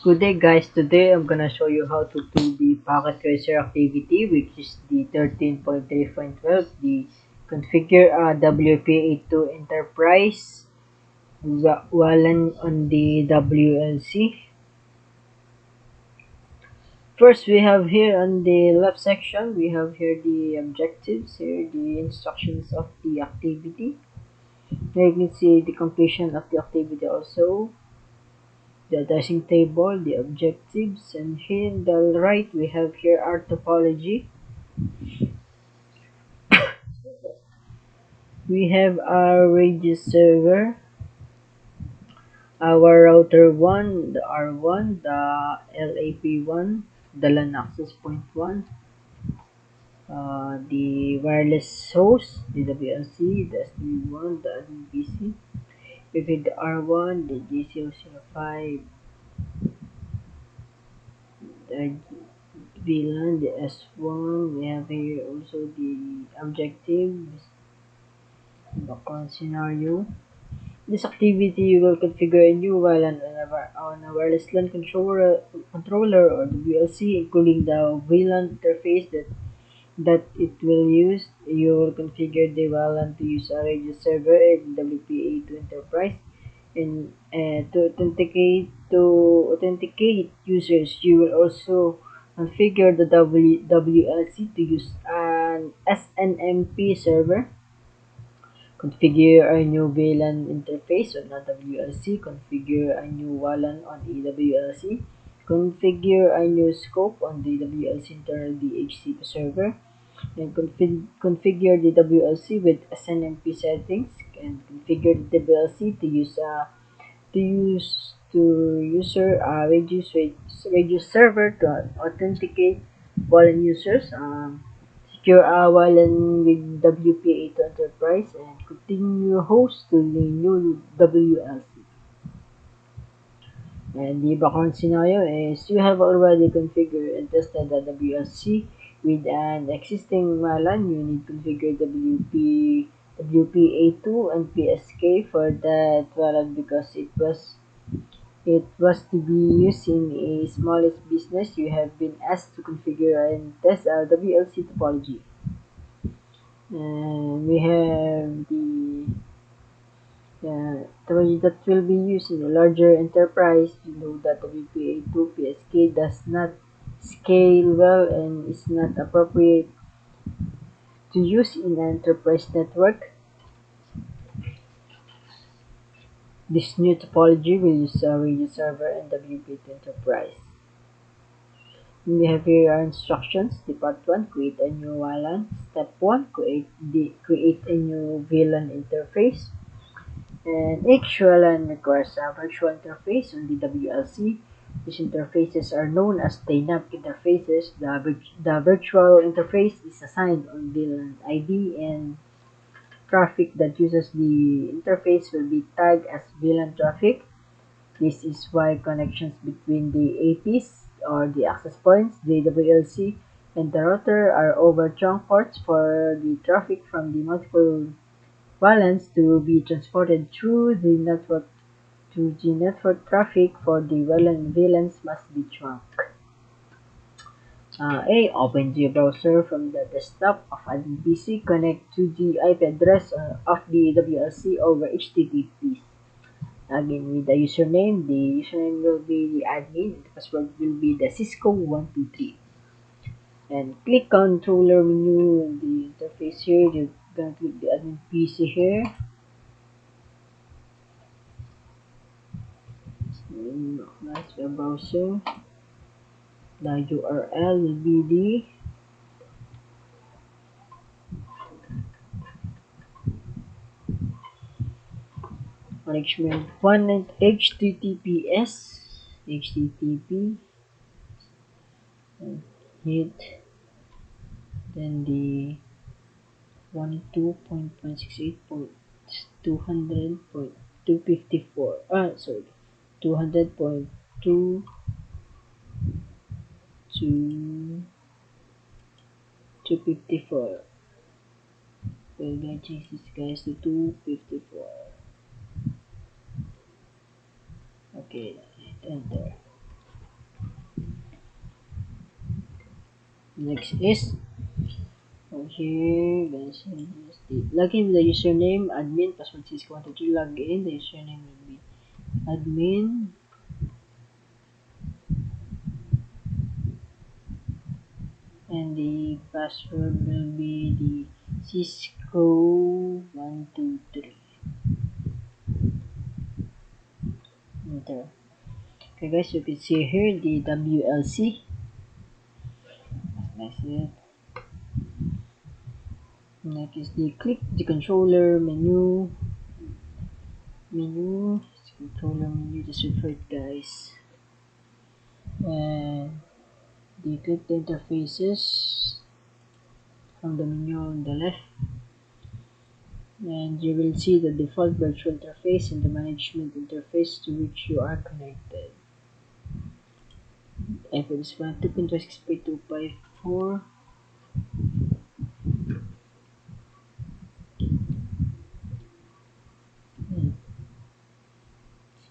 Good day guys, today I'm gonna show you how to do the Packet Tracer activity, which is the 13.3.12, the configure WP82 Enterprise Wallen on the WLC. First, we have here on the left section, we have here the objectives, here the instructions of the activity. Here you can see the completion of the activity also, the addressing table, the objectives, and here on the right we have here our topology. We have our Radius server, our router 1, the R1, the LAP1, the LAN access point 1, the wireless host, the WLC, the SD1, the admin PC. We have the R1, the G005, the VLAN, the S1. We have here also the objectives, background scenario. This activity you will configure a new VLAN on a wireless LAN controller or WLC, including the VLAN interface that it will use. You will configure the VLAN to use a radio server and WPA2 Enterprise. And to authenticate users, you will also configure the WLC to use an SNMP server. Configure a new VLAN interface on a WLC. Configure a new VLAN on a WLC. Configure a new scope on the WLC internal DHCP server. And configure the WLC with SNMP settings. And configure the WLC to user radio server to authenticate VLAN users. Secure a VLAN with WPA2 Enterprise and continue host to the new WLC. And the background scenario is you have already configured and tested the WLC with an existing VLAN. You need to configure WPA2 and PSK for that VLAN because it was to be used in a smallest business. You have been asked to configure and test a WLC topology. And we have the technology that will be used in a larger enterprise. You know that the WPA2 PSK does not scale well and is not appropriate to use in an enterprise network. This new topology will use a radio server and WPA2 enterprise. And we have here our instructions. The part 1, create a new VLAN. Step 1, create a new VLAN interface. And each VLAN requires a virtual interface on the WLC. These interfaces are known as dynamic interfaces. The virtual interface is assigned on VLAN ID, and traffic that uses the interface will be tagged as VLAN traffic. This is why connections between the APs or the access points, the WLC, and the router are over trunk ports for the traffic from the multiple VLANs to be transported through the network. To the network traffic for the VLANs must be trunk. A. Open the browser from the desktop of admin PC. Connect to the IP address of the WLC over HTTP. Again, with the username will be the admin, and the password will be the Cisco123. And click controller menu in the interface here. You're gonna click the admin PC here. That's the browser. The URL will be the management one and HTTP and hit then the 12.168.200.254 sorry 200.2 to 254. We're gonna change this guys to 254. Okay, hit enter. Next is here, log in with the username admin, password Cisco123, log in, the username will be admin, and the password will be the Cisco123. Enter. Okay guys, you can see here the WLC. That's it. Next is the click the controller menu, just wait for it guys. And the click the interfaces from the menu on the left, and you will see the default virtual interface and the management interface to which you are connected. IP is 1.2.6.254.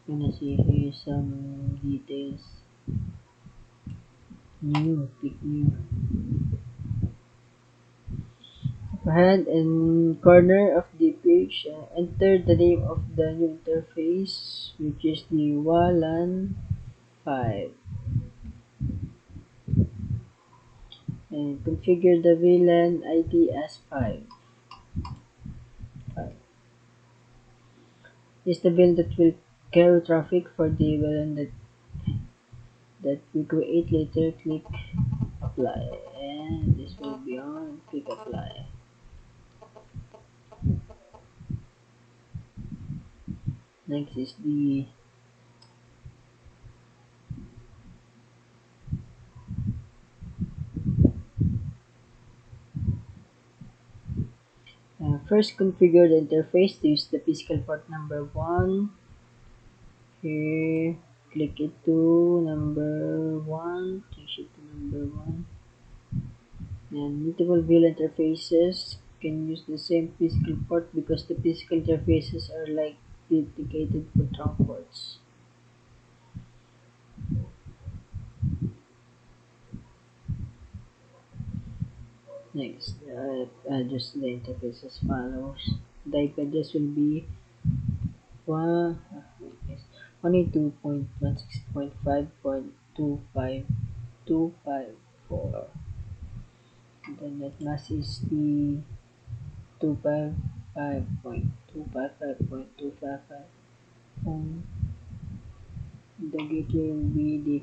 Gonna see here some details. Pick new. Upper hand and corner of the page, enter the name of the new interface, which is the WLAN 5, and configure the VLAN ID as 5. Is the VLAN that will carry traffic for the VLAN that we create later. Click apply, and this will be on. Click apply. Next is the first configure the interface to use the physical port number 1. Here, click it to number 1, change it to number 1. And multiple VLAN interfaces can use the same physical port because the physical interfaces are like dedicated for trunk ports. Next, adjust the interface as follows. The IP address will be 192.168.5.25254. The net mask is the 255.255.255. The gateway will be the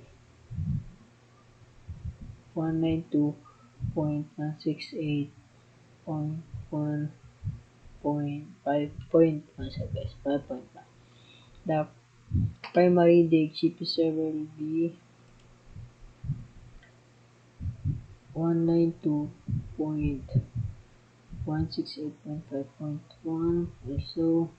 192.168.1.5.1. The primary DHCP server will be 192.168.5.1. Also,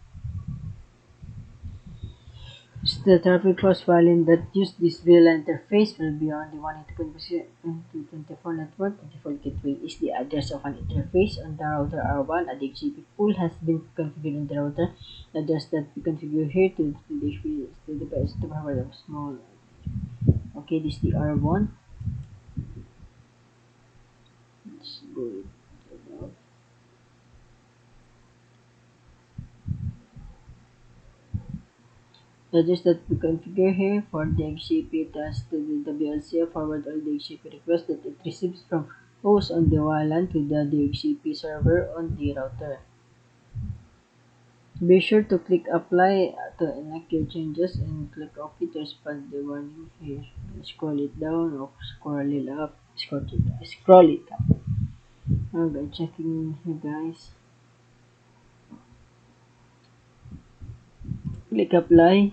the traffic cross volume that use this VLAN interface will be on the 192.24 network. The default gateway is the address of an interface on the router R1. A DHCP pool has been configured in the router. The address that we configure here to the DHCP is the device to provide a small. Okay, this is the R1. Let's go. The address that we configure here for the DHCP task to the WLC forward all DHCP requests that it receives from host on the WLAN to the DHCP server on the router. Be sure to click apply to enact your changes and click OK to respond to the warning here. Scroll it down or scroll it up. Scroll it up. Okay, checking here guys. Click apply.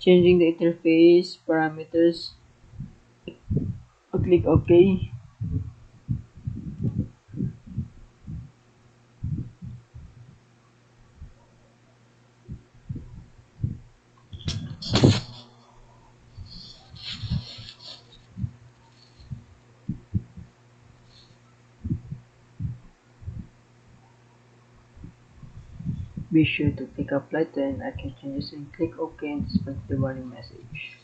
Changing the interface parameters. Click OK. Be sure to click apply to enact your changes and click OK and respond to the warning message.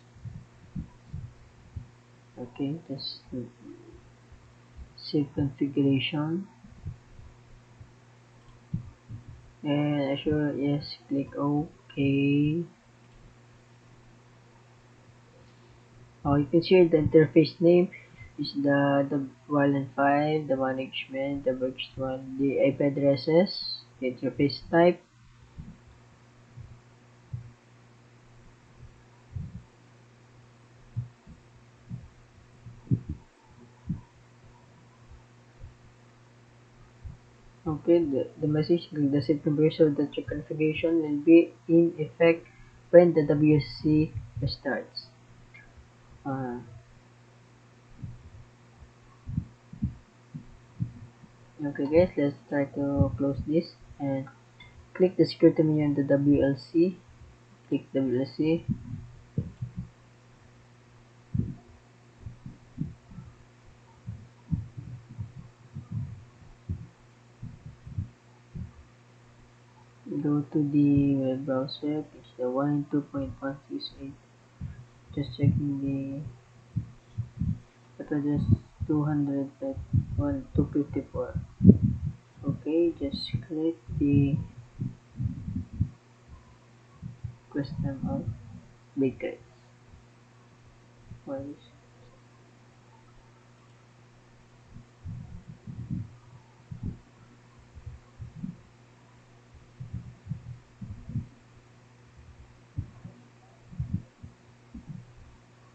Okay, just save configuration, and assure yes, click OK. Oh, you can share the interface name is the Wayland 5, the management, the workspace, the IP addresses, the interface type. Okay, the message does it confirm that your configuration will be in effect when the WC restarts. Uh, okay guys, let's try to close this and click the security menu on the WLC. Click WLC. Go to the web browser. It's the 192.168. Just checking the address 200.1254. Okay, just click the question of bakery. Once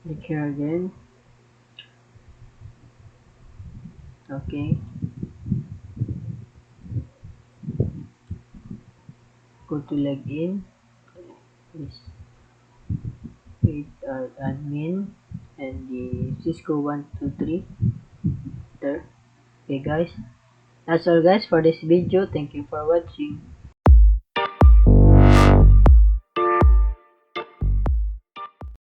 click here again. Okay, go to login. Please create admin and the Cisco 123 there. Okay guys, that's all guys for this video. Thank you for watching.